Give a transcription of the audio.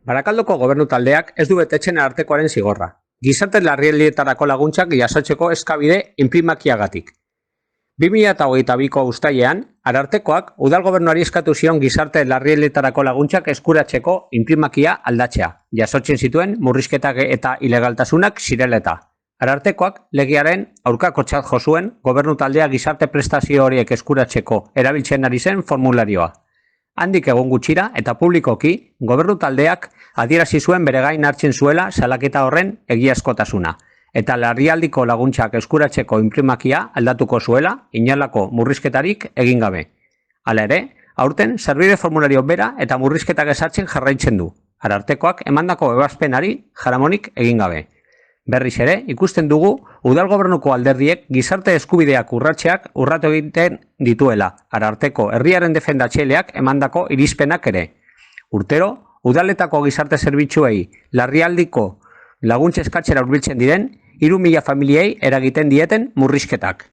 Barakaldoko gobernu taldeak ez du betetzen arartekoaren zigorra. Gizarte larrialdietarako laguntzak jasotzeko eskabide inprimakiagatik. 2022ko uztailean, arartekoak udal gobernuari eskatu zion gizarte larrialdietarako laguntzak eskuratzeko inprimakia aldatzea, jasotzen zituen murrizketak eta ilegaltasunak zirela eta. Arartekoak legearen aurkakotzat jo zuen gobernu taldea gizarte prestazio horiek eskuratzeko erabiltzen ari zen formularioa. Handik egun gutxira eta publikoki, gobernu taldeak adierazi zuen bere gain hartzen zuela salaketa horren egiazkotasuna, eta larrialdiko laguntzak eskuratzeko inprimakia aldatuko zuela inolako murrizketarik egin gabe. Hala ere, aurten zerbide formulario bera eta murrizketak ezartzen jarraitzen du, arartekoak emandako ebazpenari jaramonik egin gabe. Berriz ere, ikusten dugu udal gobernuko alderdiek gizarte eskubideak urratzeak urratu egiten dituela, ararteko herriaren defendatzaileak emandako irizpenak ere. Urtero, udaletako gizarte zerbitzuei larrialdiko laguntza eskatzera hurbiltzen diren 3.000 familiei eragiten dieten murrizketak.